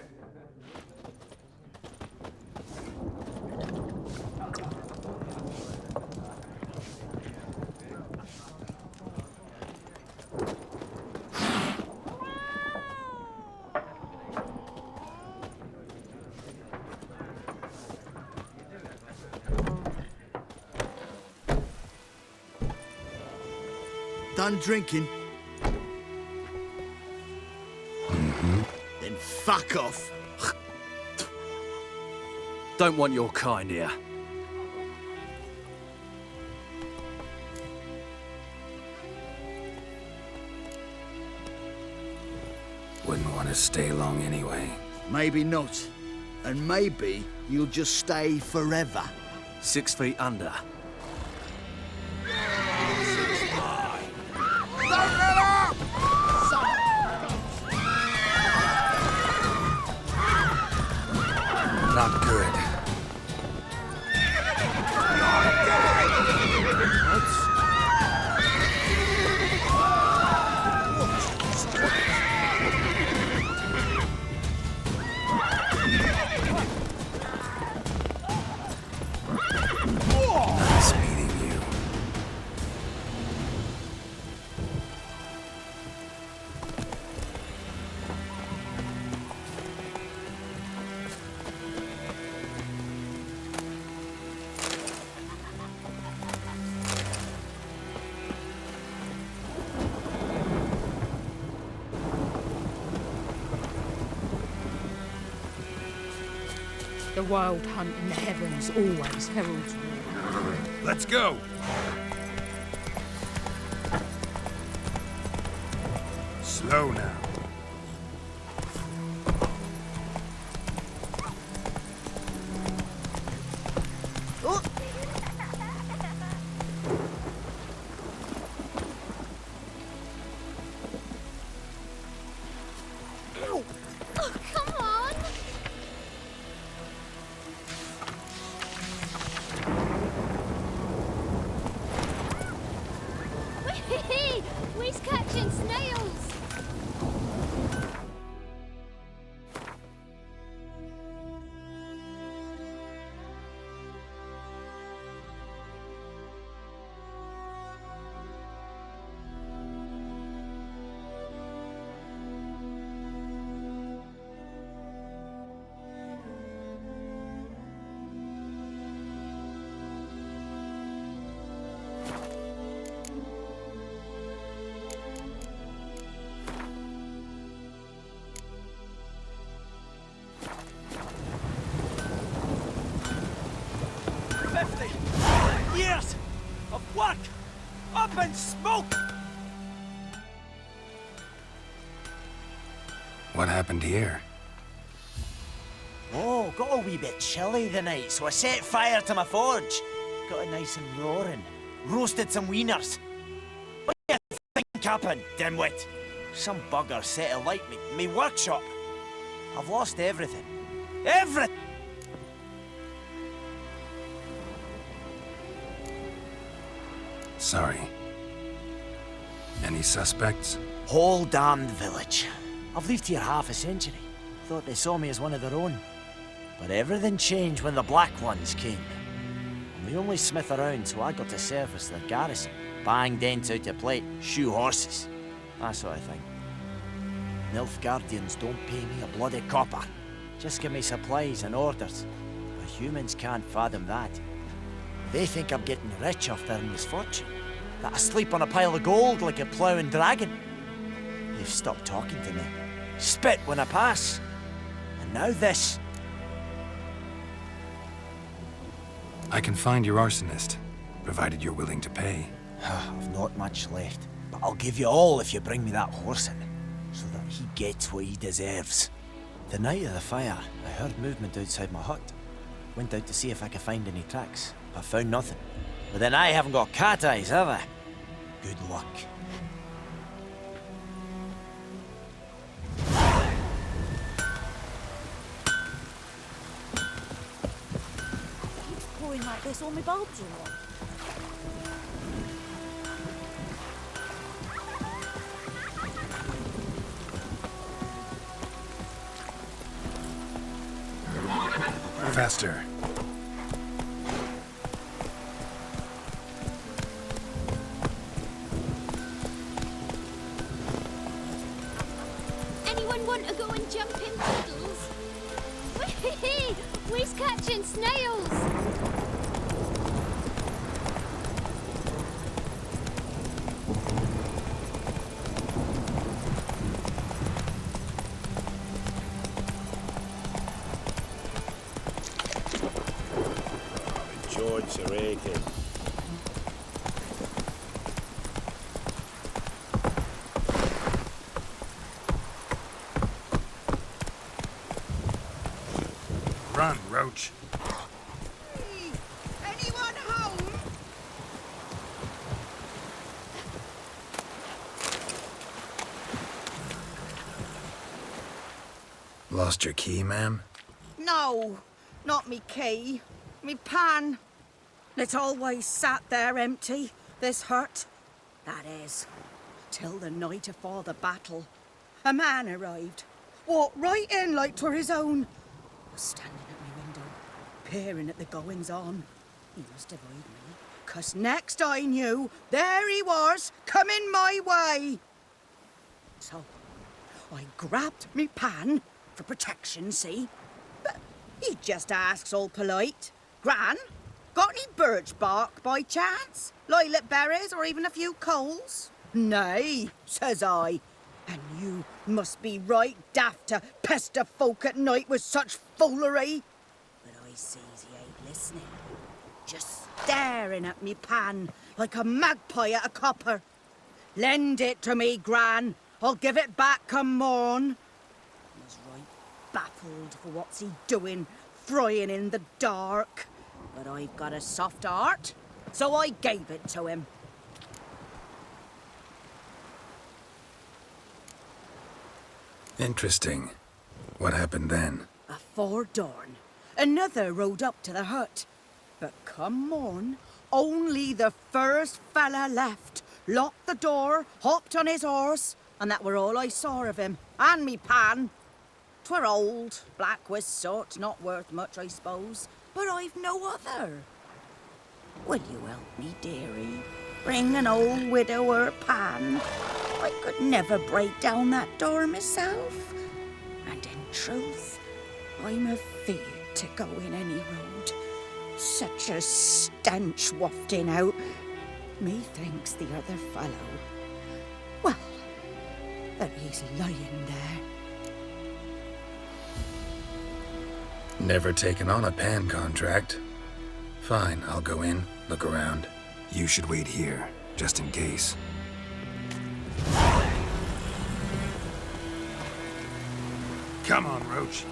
K: Done drinking? Then fuck off.
N: Don't want your kind here.
B: Wouldn't want to stay long anyway.
K: Maybe not. And maybe you'll just stay forever.
N: 6 feet under.
B: Not good. Nice meeting you.
I: The wild hunt in the heavens always heralds war.
B: Let's go! Slow now.
E: Oh, come on! We're catching snails!
L: Years of work up in smoke!
B: What happened here?
L: Oh, got a wee bit chilly the night, so I set fire to my forge. Got it nice and roaring. Roasted some wieners. What do you think happened, dimwit? Some bugger set alight me workshop. I've lost everything. Everything!
B: Sorry. Any suspects?
L: Whole damned village. I've lived here half a century. Thought they saw me as one of their own. But everything changed when the Black Ones came. I'm the only smith around, so I got to service their garrison. Bang dents out of plate, shoe horses. That sort of thing. Nilfgaardians don't pay me a bloody copper. Just give me supplies and orders. But humans can't fathom that. They think I'm getting rich off their misfortune. That I sleep on a pile of gold like a ploughing dragon. They've stopped talking to me. Spit when I pass. And now this.
B: I can find your arsonist, provided you're willing to pay.
L: I've not much left, but I'll give you all if you bring me that horse in, so that he gets what he deserves. The night of the fire, I heard movement outside my hut. Went out to see if I could find any tracks, but found nothing. But then I haven't got cat eyes, have I? Good luck.
I: Keeps pouring like this, all my bulbs are on.
B: Faster.
E: Anyone want to go and jump in puddles? We're catching snails!
D: George Sarakin.
B: Run, Roach.
K: Anyone home?
B: Lost your key, ma'am?
K: No, not me key. Me pan. It's always sat there empty, this hut. That is, till the night afore the battle. A man arrived. Walked right in like 'twere his own. Was standing at my window, peering at the goings-on. He must avoid me, 'cause next I knew, there he was, coming my way. So, I grabbed me pan, for protection, see? But he just asks all polite, Gran, got any birch bark by chance? Lilac berries or even a few coals? Nay, says I. And you must be right daft to pester folk at night with such foolery. But sees he ain't listening. Just staring at me pan like a magpie at a copper. Lend it to me, Gran. I'll give it back come morn. I was right baffled for what's he doing, frying in the dark. But I've got a soft heart, so I gave it to him.
B: Interesting. What happened then?
K: Afore dawn, another rode up to the hut. But come morn, only the first fella left, locked the door, hopped on his horse, and that were all I saw of him, and me pan. 'Twere old, black with soot, not worth much, I suppose, but I've no other. Will you help me, dearie? Bring an old widower pan. I could never break down that door myself. And in truth, I'm afeard to go in any road. Such a stench wafting out. Methinks the other fellow, well, that he's lying there.
B: Never taken on a pan contract. Fine, I'll go in, look around. You should wait here, just in case.
H: Come on, Roach.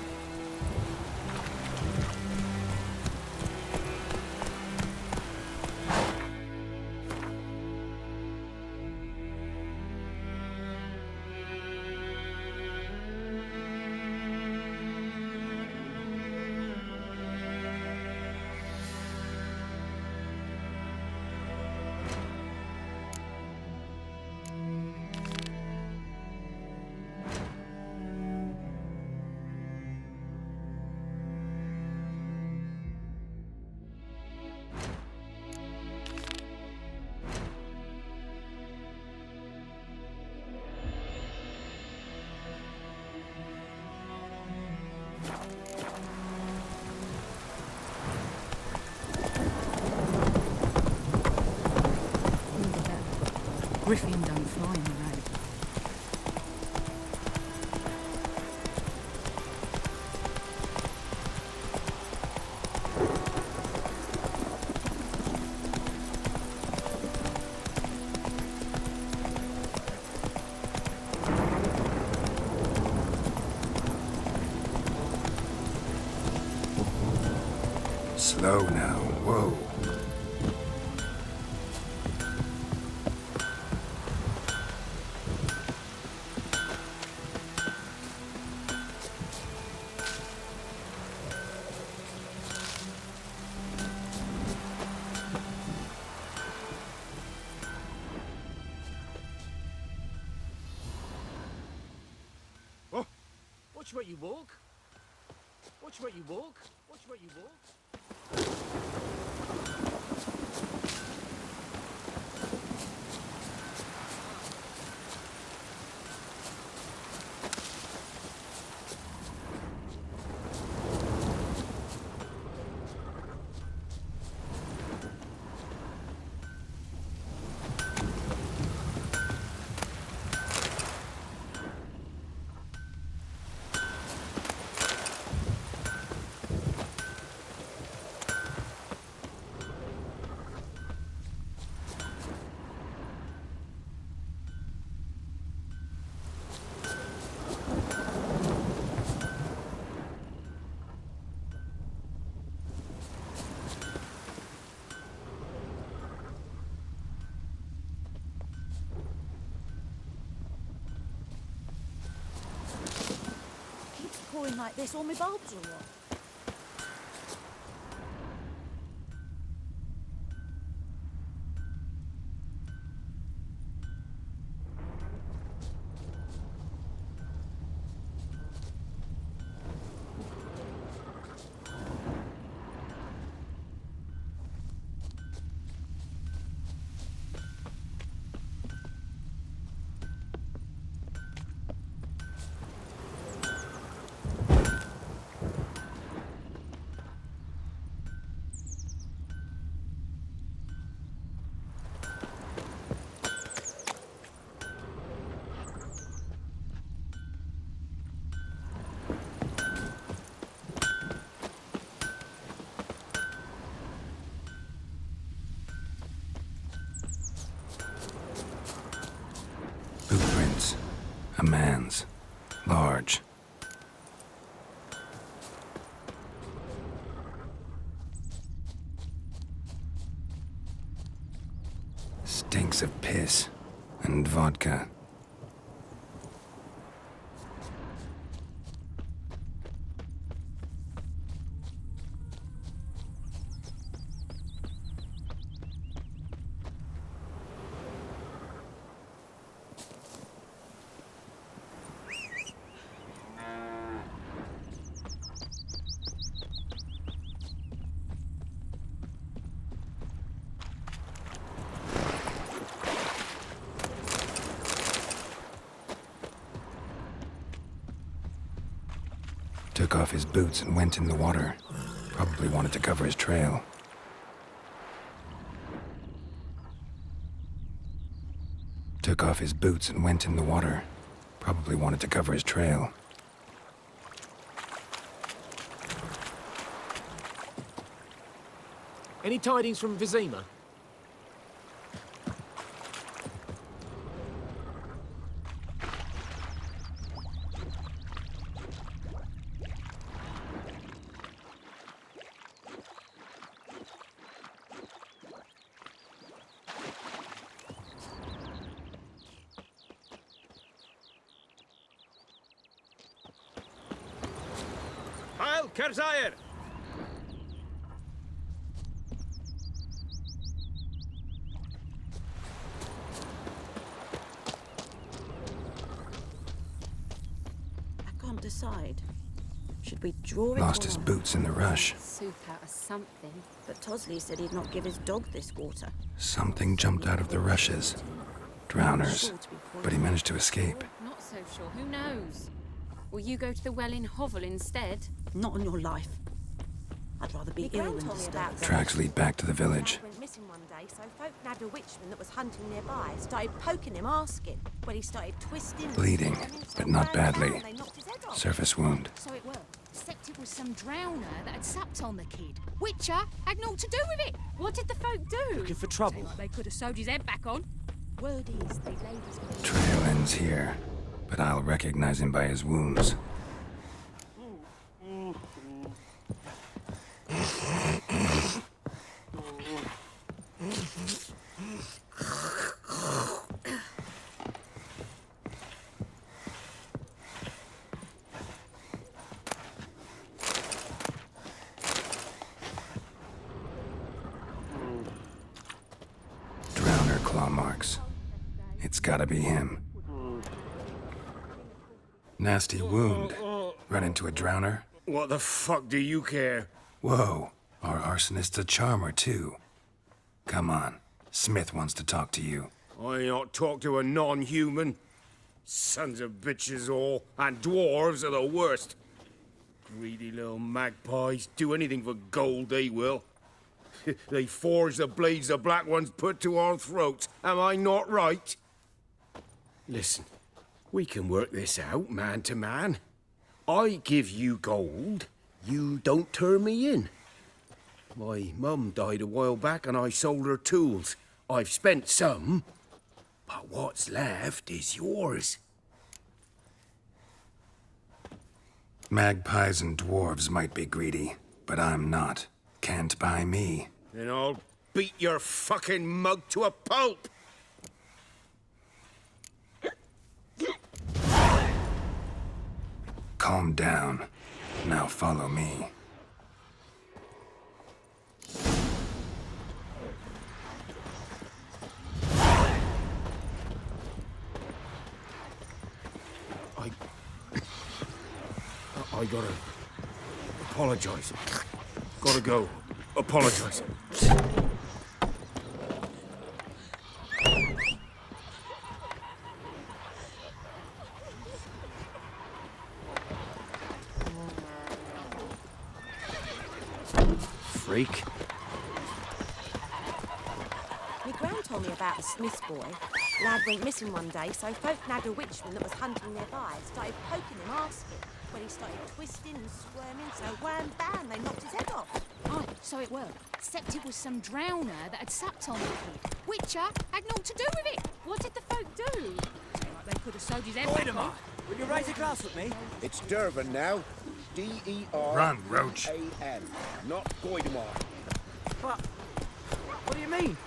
K: Griffin done flying around.
B: Slow now, whoa.
F: Watch where you walk. Watch where you walk. Watch where you walk.
I: Pouring like this, all my bulbs are rot.
B: man's. Large. Stinks of piss and vodka. Took off his boots and went in the water. Probably wanted to cover his trail. Took off his boots and went in the water. Probably wanted to cover his trail.
M: Any tidings from Vizima?
F: Heil Kerzayr!
I: I can't decide. Should we draw it
B: Lost
I: or
B: his
I: not?
B: boots in the rush.
I: Soup out of something. But Tosley said he'd not give his dog this water.
B: Something jumped out of the rushes. Drowners. But he managed to escape.
P: Not so sure. Who knows? Will you go to the well in Hovel instead?
I: Not on your life. I'd rather be ill than disturbed.
B: Tracks lead back to the village.
I: Went missing one day, so folk nabbed a witchman that was hunting nearby. Started poking him, asking. When he started twisting...
B: Bleeding, but not badly. Surface wound.
P: So it were. Except it was some drowner that had supped on the kid. Witcher had naught to do with it. What did the folk do?
N: Looking for trouble?
P: Like they could have sewed his head back on. Word is they laid his...
B: Trail ends here, but I'll recognize him by his wounds. Drowner claw marks. It's gotta be him. Nasty wound. Run into a drowner?
F: What the fuck do you care?
B: Whoa, our arsonist's a charmer too. Come on, Smith wants to talk to you.
F: I ain't not talk to a non-human. Sons of bitches all, and dwarves are the worst. Greedy little magpies, do anything for gold, they will. They forge the blades the black ones put to our throats. Am I not right? Listen, we can work this out, man to man. I give you gold, you don't turn me in. My mum died a while back and I sold her tools. I've spent some, but what's left is yours.
B: Magpies and dwarves might be greedy, but I'm not. Can't buy me.
F: Then I'll beat your fucking mug to a pulp!
B: Calm down. Now follow me.
F: I gotta apologize. Gotta go. Apologize.
N: Freak.
I: My gran told me about the Smith's boy. Lad went missing one day, so folk nabbed a witchman that was hunting nearby. Started poking him, asking. When he started twisting and squirming, so wham bam, they knocked his head off.
P: Aye, so it were. Except it was some drowner that had supped on the kid. Witcher had naught to do with it. What did the folk do? Like they could have sewed his head back on.
L: Will you raise a glass with me?
Q: It's Dervan now. D-E-R...
H: Run, Roach.
Q: A-N, not Goidemar.
L: What do you mean?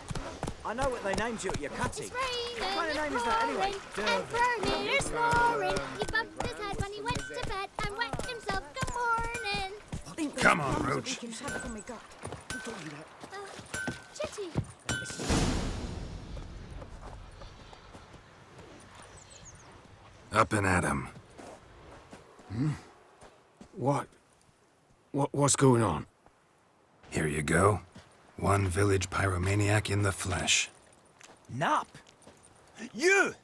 L: I know what they named you at your cutting.
R: It's raining,
L: What kind of name
R: it's
L: is that anyway?
R: pouring, and burning, snoring. He bumped his head when he went to bed and wet himself. Good morning.
H: Come on, Roach.
K: We can have it when we got. Who told you that?
R: Chitty.
B: Up and at 'em.
F: What's going on?
B: Here you go. One village pyromaniac in the flesh.
L: Nap? You?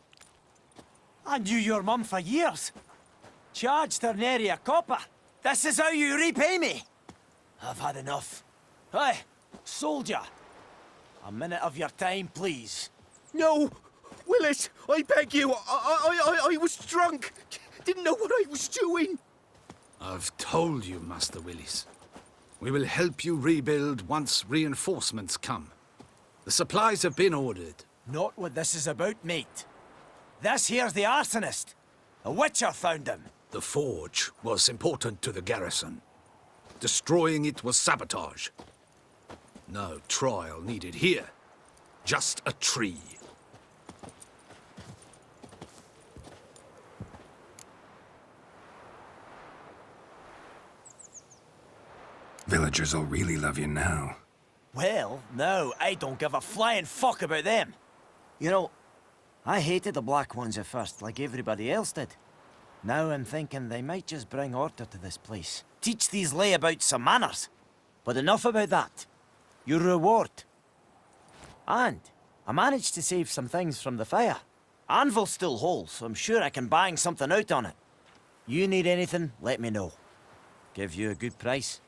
L: I knew your mum for years. Charged her nary a copper. This is how you repay me. I've had enough. Hey, soldier. A minute of your time, please.
F: No! Willis, I beg you. I was drunk. Didn't know what I was doing.
O: I've told you, Master Willis. We will help you rebuild once reinforcements come. The supplies have been ordered.
L: Not what this is about, mate. This here's the arsonist. A witcher found him.
O: The forge was important to the garrison. Destroying it was sabotage. No trial needed here. Just a tree.
B: Villagers will really love you now.
L: Well, no, I don't give a flying fuck about them. You know, I hated the Black Ones at first, like everybody else did. Now I'm thinking they might just bring order to this place. Teach these layabouts some manners. But enough about that. Your reward. And I managed to save some things from the fire. Anvil's still whole, so I'm sure I can bang something out on it. You need anything, let me know. Give you a good price.